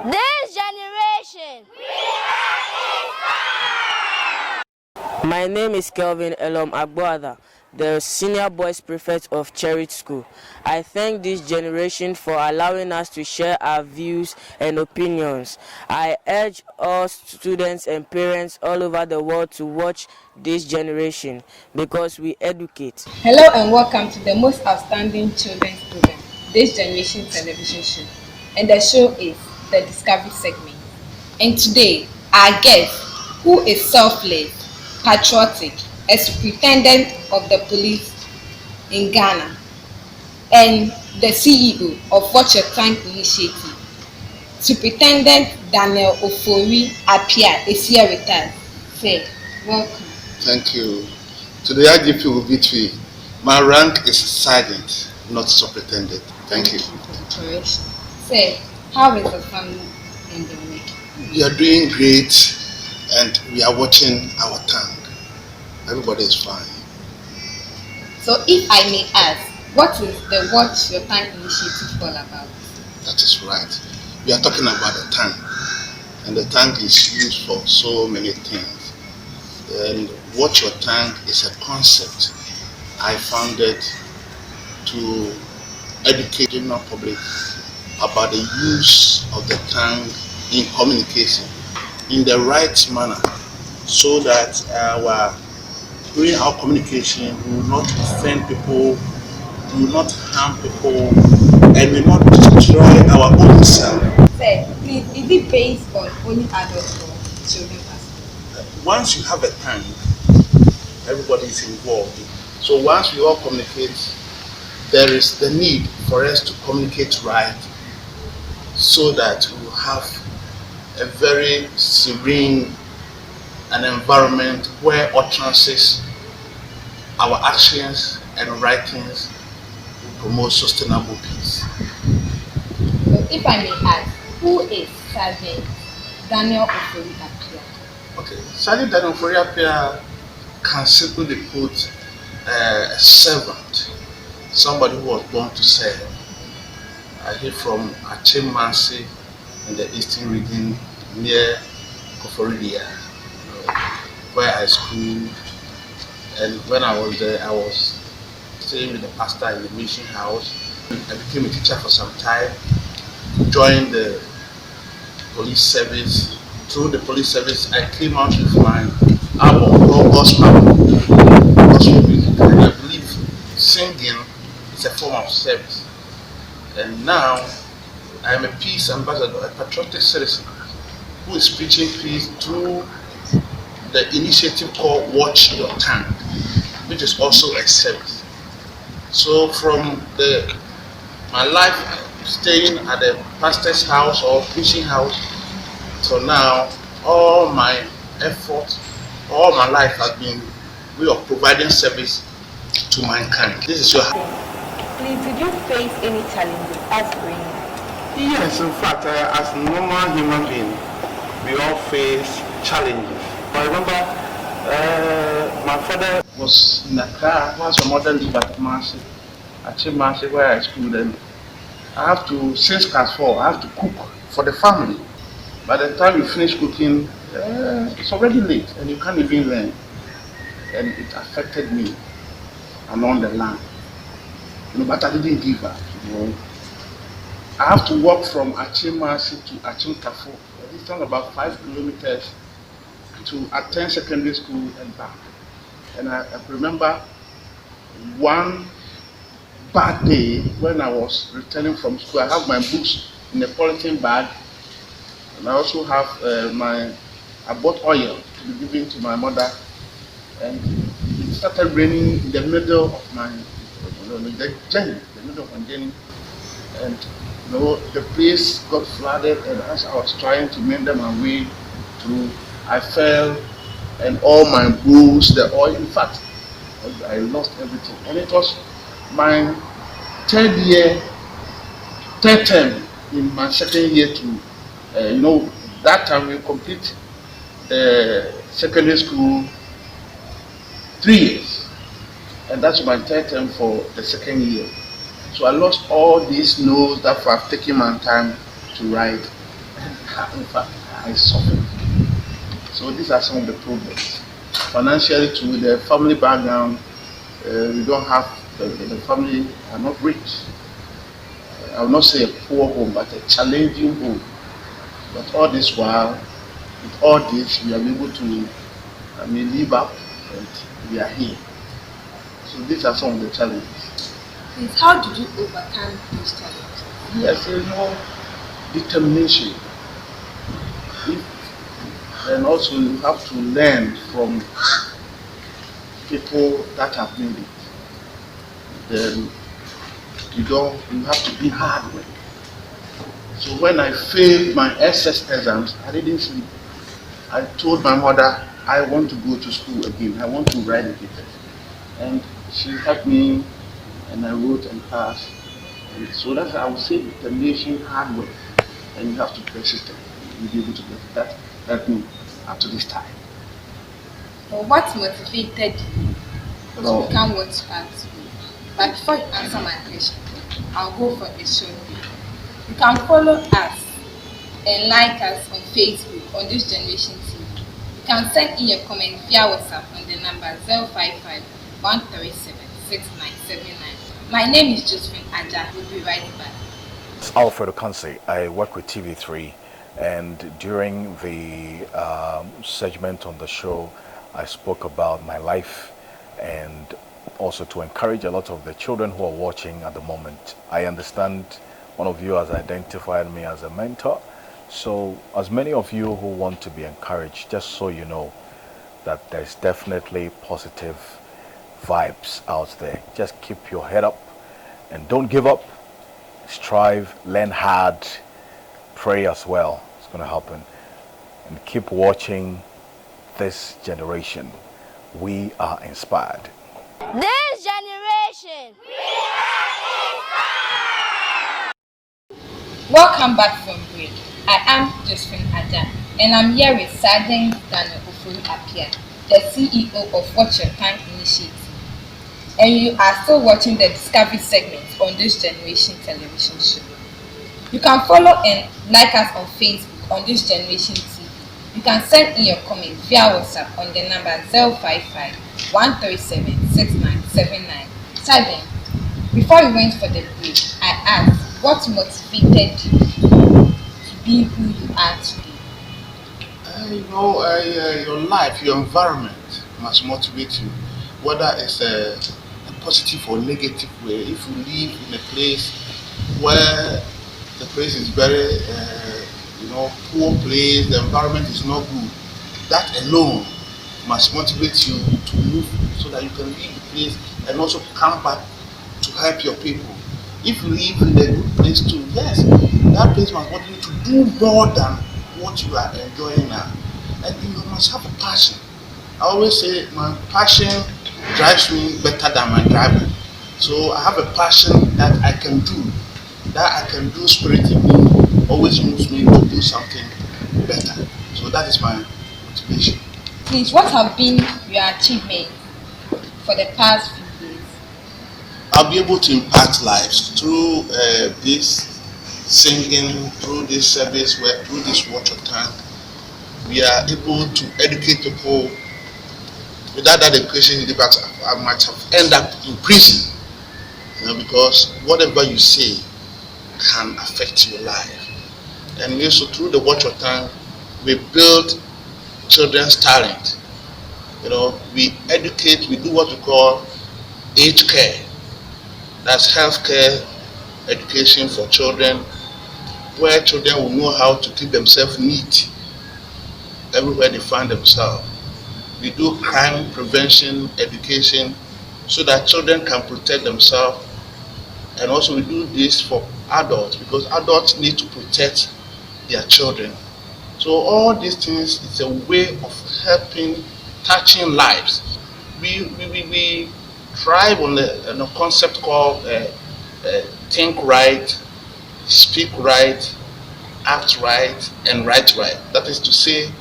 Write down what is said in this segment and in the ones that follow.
This generation. My name is Kelvin Elom Agboada, the Senior Boys Prefect of Cherith School. I thank this generation for allowing us to share our views and opinions. I urge all students and parents all over the world to watch this generation because we educate. Hello and welcome to the most outstanding children's program, This Generation television show. And the show is the Discovery segment. And today, our guest, who is selfless, patriotic, a superintendent of the police in Ghana, and the CEO of Watch Your Time Initiative, Superintendent Daniel Ofori Appiah, is here with us. Say, welcome. Thank you. To the IGP will be to my rank is sergeant, not superintendent. Thank you. Correction. Say, how is the family in the week? We are doing great and we are watching our tongue. Everybody is fine. So if I may ask, what is the Watch Your Time Initiative all about? That is right. We are talking about the tongue. And the tongue is used for so many things. And Watch Your Tongue is a concept I founded to educate the general public about the use of the tongue in communication in the right manner, so that during our communication we will not offend people, we will not harm people, and will not destroy our own self. Say, please, is it based on only adults or children as well? Once you have a tongue, everybody is involved. So once we all communicate, there is the need for us to communicate right, so that we will have a very serene an environment where utterances, our actions and writings will promote sustainable peace. So if I may ask, who is Sergeant Daniel Ofori Appiah? Okay, Sergeant Daniel Ofori Appiah can simply be put a servant, somebody who was born to serve. I hail from Achimmansi in the eastern region near Koforidia, where I schooled. And when I was there, I was staying with the pastor in the mission house. I became a teacher for some time, joined the police service. Through the police service, I came out with my album called gospel music. And I believe singing is a form of service. And now I am a peace ambassador, a patriotic citizen who is preaching peace through the initiative called Watch Your Tongue, which is also a service. So from my life staying at the pastor's house or preaching house till now, all my effort, all my life has been way of providing service to mankind. This is your. Please, did you face any challenges as growing up? Yes, in fact, as a normal human being, we all face challenges. I remember my father was in Accra, once my mother lived at Chimmansi, where I schooled, and I have to, since class 4, I have to cook for the family. By the time you finish cooking, it's already late and you can't even learn. And it affected me along the line. But I didn't give up. I have to walk from Achimmansi to Achimkafo, a distance about 5 kilometers, to attend secondary school and back. And I remember one bad day when I was returning from school. I have my books in a polythene bag, and I also have I bought oil to be given to my mother, and it started raining in the middle of my journey, and the place got flooded, and as I was trying to mend my way through, I fell, and all my boots, the oil, in fact, I lost everything. And it was my third term in my second year to, that time we complete secondary school 3 years. And that's my third term for the second year. So I lost all these notes that I've taken my time to write. In fact, I suffered. So these are some of the problems. Financially, too, the family background, we don't have, the family are not rich. I will not say a poor home, but a challenging home. But all this while, with all this, we are able to, live up, and we are here. So these are some of the challenges. Please, how did you overcome these challenges? Yes, determination. And also you have to learn from people that have made it. Then you have to be hard work. So when I failed my SS exams, I didn't sleep. I told my mother I want to go to school again. I want to write a paper. And she helped me, and I wrote and passed. And so that's, I would say, determination, hard work, and you have to persist. You'll be able to get it. That helped me up to this time. Well, what motivated you to become what you are today? But before you answer my question, I'll go for a short video. You can follow us and like us on Facebook on this Generation TV. You can send in your comment via WhatsApp on the number 055 137 6979. My name is Josephine Adjah. We'll be right back. It's Alfred Okansi. I work with TV3, and during the segment on the show, I spoke about my life and also to encourage a lot of the children who are watching at the moment. I understand one of you has identified me as a mentor. So as many of you who want to be encouraged, just so you know that there's definitely positive vibes out there. Just keep your head up and don't give up. Strive, learn hard, pray as well. It's going to happen. And keep watching this generation. We are inspired. This generation. Welcome back from break. I am Josephine Adjah, and I'm here with Sergeant Daniel Ofori Appiah, the CEO of Watch Your Time Initiative. And you are still watching the Discovery segment on this Generation television show. You can follow and like us on Facebook on this Generation TV. You can send in your comments via WhatsApp on the number 055 137 6979. Sergeant, before we went for the break, I asked, what motivated you to be who you are today? Your life, your environment must motivate you, whether it's a positive or negative way. If you live in a place where the place is very, poor place, the environment is not good, that alone must motivate you to move so that you can leave the place and also come back to help your people. If you live in a good place too, yes, that place must motivate you to do more than what you are enjoying now. And you must have a passion. I always say my passion drives me better than my driving. So I have a passion that I can do spirit in me, always moves me to do something better. So that is my motivation. Please, what have been your achievements for the past few years? I'll be able to impact lives through this singing, through this service, through this Watch Your Time. We are able to educate people. Without that education, I might have ended up in prison. Because whatever you say can affect your life. And also through the Watch Your Time, we build children's talent. We educate, we do what we call age care. That's healthcare education for children, where children will know how to keep themselves neat everywhere they find themselves. We do crime prevention education so that children can protect themselves. And also we do this for adults because adults need to protect their children. So all these things is a way of helping, touching lives. We thrive on a concept called think right, speak right, act right, and write right. That is to say,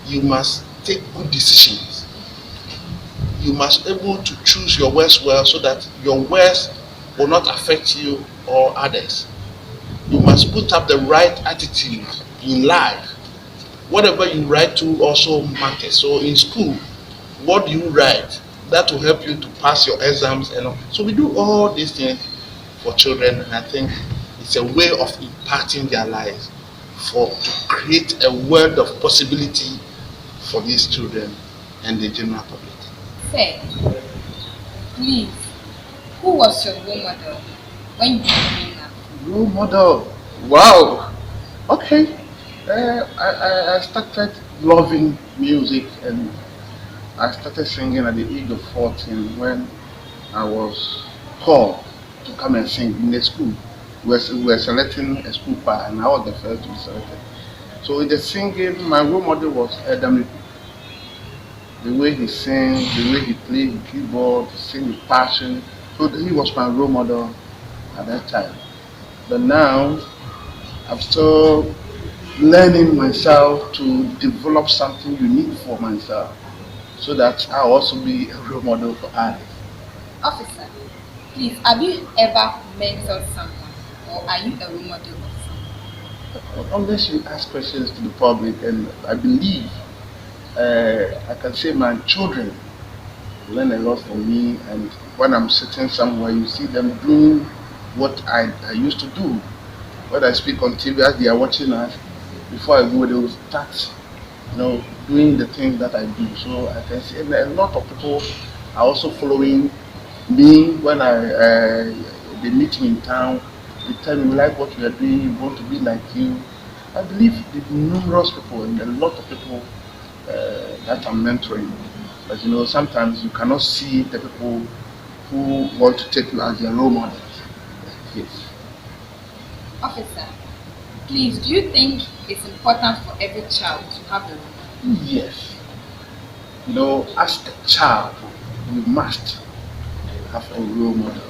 you must take good decisions. You must be able to choose your words well so that your words will not affect you or others. You must put up the right attitude in life. Whatever you write to also matters. So in school, what do you write? That will help you to pass your exams and all. So we do all these things for children, and I think it's a way of impacting their lives to create a world of possibility for these children and the general public. Say, please, who was your role model when you were growing up? Role model? Wow. Okay. I started loving music, and I started singing at the age of 14 when I was called to come and sing in the school. We were selecting a school choir, and I was the first to be selected. So in the singing, my role model was Adam. The way he sings, the way he plays the keyboard, he sings with passion. So he was my role model at that time. But now, I'm still learning myself to develop something unique for myself so that I'll also be a role model for others. Officer, please, have you ever mentored someone, or are you a role model of someone? Unless you ask questions to the public, and I believe I can say my children learn a lot from me, and when I'm sitting somewhere, you see them doing what I used to do. When I speak on TV, as they are watching us, before I go, they will start, doing the things that I do. So I can see a lot of people are also following me when they meet me in town. They tell me, we like what we are doing, we want to be like you. I believe the numerous people and a lot of people that I'm mentoring. But sometimes you cannot see the people who want to take you as their role models. Yes. Officer, please, do you think it's important for every child to have a role model? Yes. As a child, we must have a role model.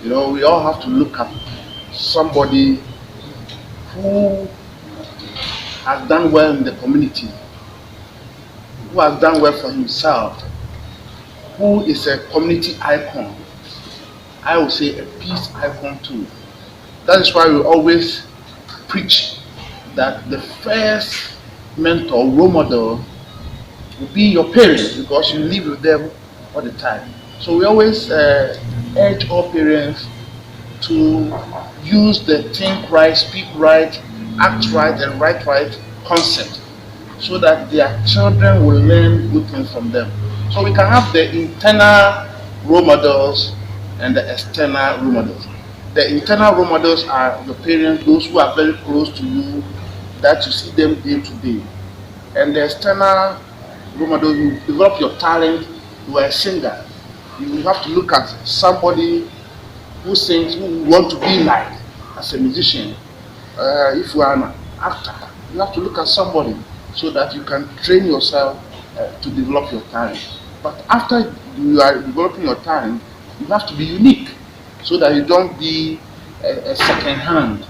We all have to look at somebody who has done well in the community, who has done well for himself, who is a community icon. I would say a peace icon too. That is why we always preach that the first mentor, role model, will be your parents, because you live with them all the time. So we always urge all parents to use the think right, speak right, act right, and write right concept, so that their children will learn good things from them. So we can have the internal role models and the external role models. The internal role models are your parents, those who are very close to you, that you see them day to day. And the external role model, you develop your talent. You are a singer, you have to look at somebody who sings, who you want to be like as a musician. If you are an actor, you have to look at somebody so that you can train yourself to develop your talent. But after you are developing your talent, you have to be unique so that you don't be a second hand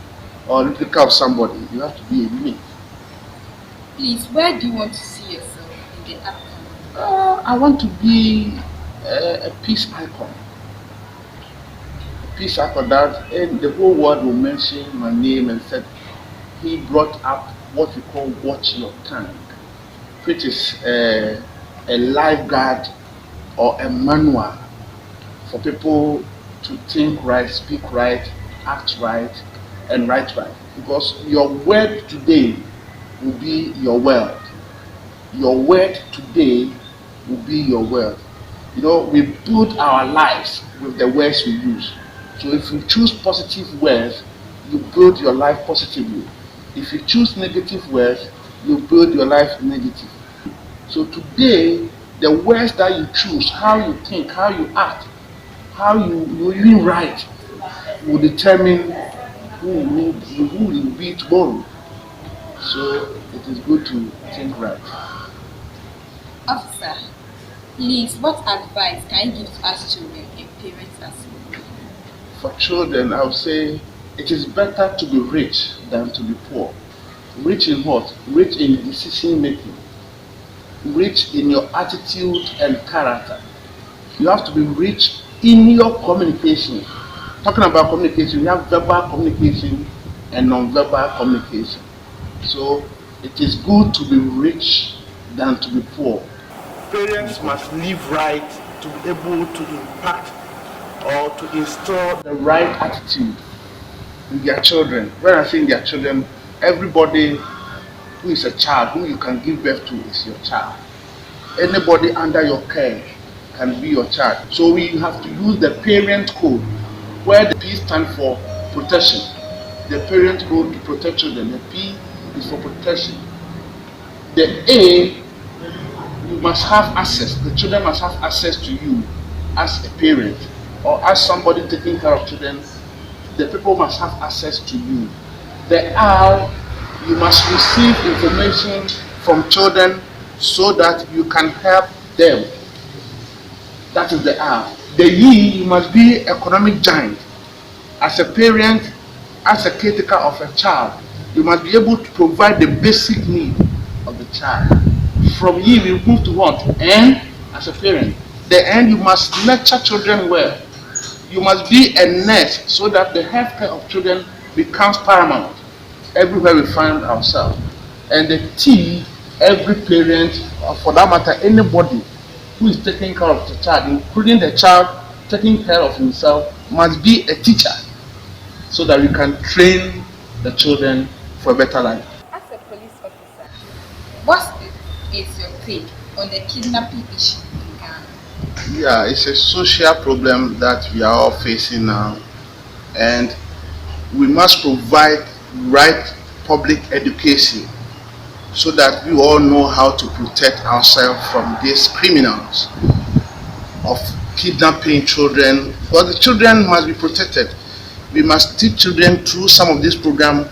or replica of somebody. You have to be unique. Please, where do you want to see yourself in the upcoming? I want to be a peace icon. A peace icon that the whole world will mention my name and said he brought up what we call watch your tongue, which is a lifeguard or a manual for people to think right, speak right, act right, and write right. Because your word today will be your world. Your word today will be your world. We build our lives with the words we use. So if you choose positive words, you build your life positively. If you choose negative words, you build your life negative. So today, the words that you choose, how you think, how you act, how you even write, will determine who will be tomorrow. So it is good to think right. Officer, please, what advice can you give to us children and parents as well? For children, I would say it is better to be rich than to be poor. Rich in what? Rich in decision making. Rich in your attitude and character. You have to be rich in your communication. Talking about communication, we have verbal communication and non-verbal communication. So it is good to be rich than to be poor. Parents must live right to be able to impact or to install the right attitude in their children. When I say in their children, everybody who is a child, who you can give birth to, is your child. Anybody under your care can be your child. So we have to use the parent code, where the P stands for protection. The parent code to protect children. The P is for protection. The A, you must have access. The children must have access to you as a parent or as somebody taking care of children. The people must have access to you. The R, you must receive information from children so that you can help them. That is the R. The E, you must be economic giant. As a parent, as a caretaker of a child, you must be able to provide the basic need of the child. From E, we move to what? N, as a parent. The N, you must nurture children well. You must be a nurse so that the health care of children becomes paramount everywhere we find ourselves. And the T, every parent, or for that matter, anybody who is taking care of the child, including the child taking care of himself, must be a teacher so that we can train the children for a better life. As a police officer, what is your take on the kidnapping issue in Ghana? Yeah, it's a social problem that we are all facing now, and we must provide right public education so that we all know how to protect ourselves from these criminals of kidnapping children. But the children must be protected. We must teach children through some of this program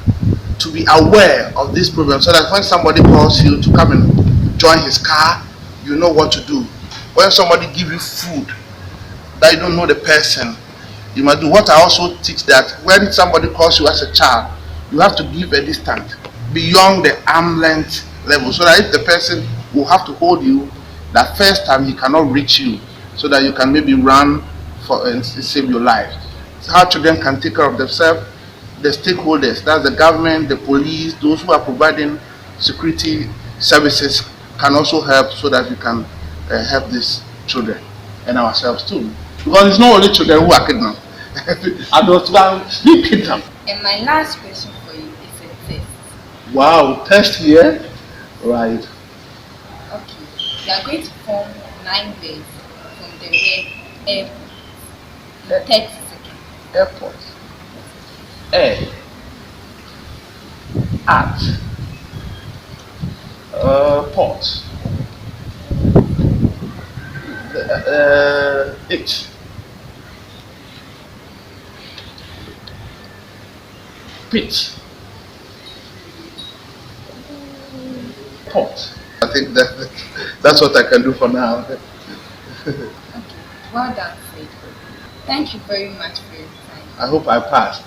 to be aware of this problem so that when somebody calls you to come and join his car, you know what to do. When somebody gives you food that you don't know the person, you must do what I also teach, that when somebody calls you as a child, you have to give a distance beyond the arm length level so that if the person will have to hold you, that first time he cannot reach you so that you can maybe run for and save your life. So how children can take care of themselves, the stakeholders, that's the government, the police, those who are providing security services can also help so that we can help these children and ourselves too. Because it's not only children who are kidnapped. Adults are being kidnapped. And my last question for you is a test. Wow, test here? Right. Okay. You are going to form 9 words from the word airport in 30 seconds. Airport. Air. At. Port. It. Pit. Pot. I think that's what I can do for now. Okay. Well done, Fred. Thank you very much for your time. I hope I passed.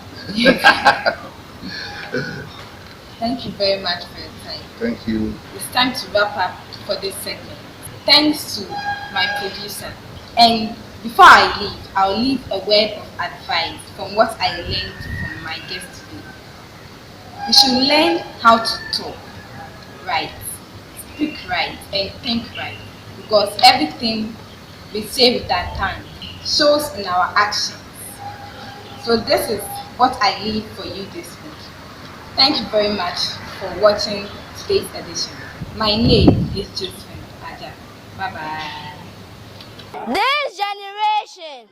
Thank you very much for your time. Thank you. It's time to wrap up for this segment. Thanks to my producer. And before I leave, I'll leave a word of advice from what I learned from my guest today. We should learn how to talk right, speak right, and think right, because everything we say with our tongue shows in our actions. So this is what I leave for you this week. Thank you very much for watching today's edition. My name is Josephine Adjah. Bye bye. This generation.